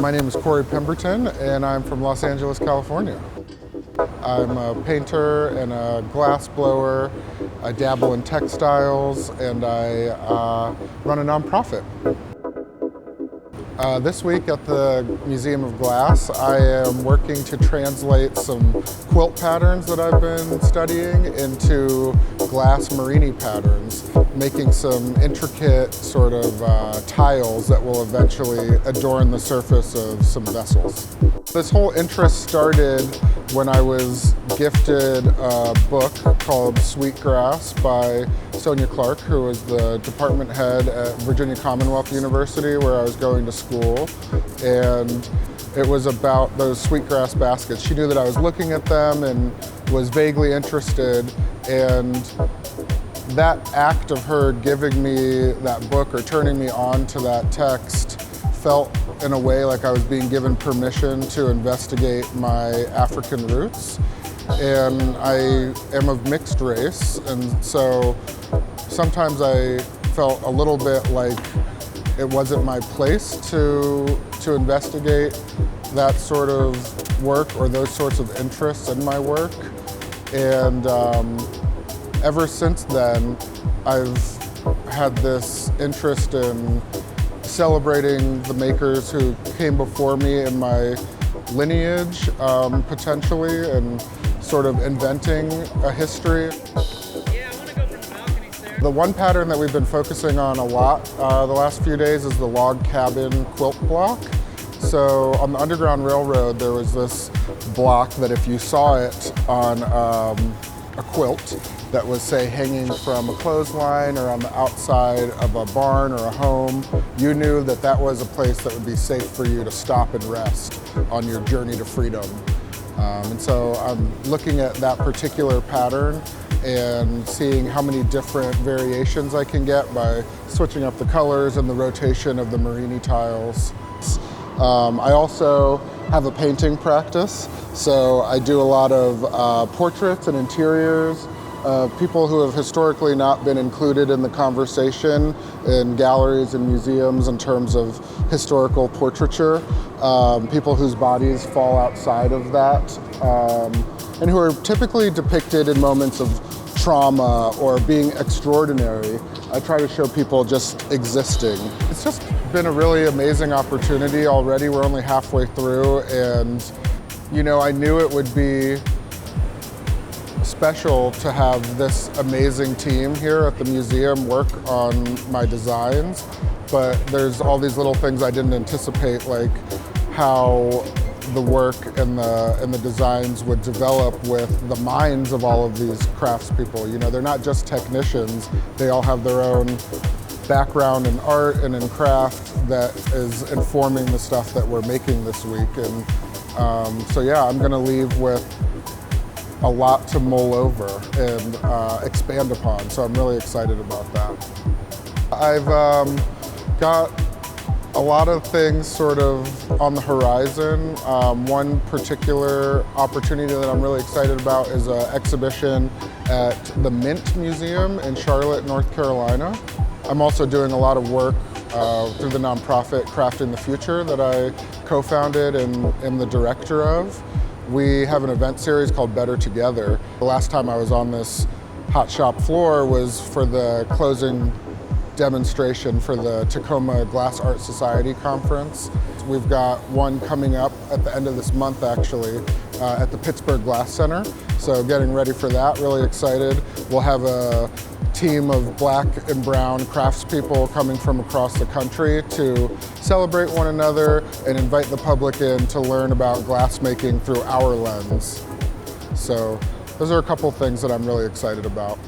My name is Corey Pemberton, and I'm from Los Angeles, California. I'm a painter and a glass blower. I dabble in textiles, and I run a nonprofit. This week at the Museum of Glass, I am working to translate some quilt patterns that I've been studying into glass Marini patterns, making some intricate sort of tiles that will eventually adorn the surface of some vessels. This whole interest started when I was gifted a book called Sweetgrass by Sonia Clark, who was the department head at Virginia Commonwealth University where I was going to school. And it was about those sweetgrass baskets. She knew that I was looking at them and was vaguely interested. And that act of her giving me that book or turning me on to that text felt in a way like I was being given permission to investigate my African roots. And I am of mixed race, and so sometimes I felt a little bit like it wasn't my place to investigate that sort of work or those sorts of interests in my work. And ever since then, I've had this interest in celebrating the makers who came before me in my lineage, potentially, and sort of inventing a history. Yeah, I want to go from the balconies there. The one pattern that we've been focusing on a lot the last few days is the log cabin quilt block. So on the Underground Railroad, there was this block that if you saw it on a quilt that was, say, hanging from a clothesline or on the outside of a barn or a home, you knew that that was a place that would be safe for you to stop and rest on your journey to freedom. And so I'm looking at that particular pattern and seeing how many different variations I can get by switching up the colors and the rotation of the Marini tiles. I also have a painting practice, so I do a lot of portraits and interiors of people who have historically not been included in the conversation in galleries and museums in terms of historical portraiture, people whose bodies fall outside of that, and who are typically depicted in moments of trauma or being extraordinary. I try to show people just existing. It's just been a really amazing opportunity already. We're only halfway through, and I knew it would be special to have this amazing team here at the museum work on my designs, but there's all these little things I didn't anticipate, like how the work and the designs would develop with the minds of all of these craftspeople. They're not just technicians, they all have their own background in art and in craft that is informing the stuff that we're making this week. And so yeah, I'm gonna leave with a lot to mull over and expand upon, so I'm really excited about that. I've got a lot of things sort of on the horizon. One particular opportunity that I'm really excited about is an exhibition at the Mint Museum in Charlotte, North Carolina. I'm also doing a lot of work through the nonprofit Crafting the Future that I co-founded and am the director of. We have an event series called Better Together. The last time I was on this hot shop floor was for the closing demonstration for the Tacoma Glass Art Society conference. We've got one coming up at the end of this month, actually, at the Pittsburgh Glass Center. So getting ready for that, really excited. We'll have a team of black and brown craftspeople coming from across the country to celebrate one another and invite the public in to learn about glassmaking through our lens. So those are a couple things that I'm really excited about.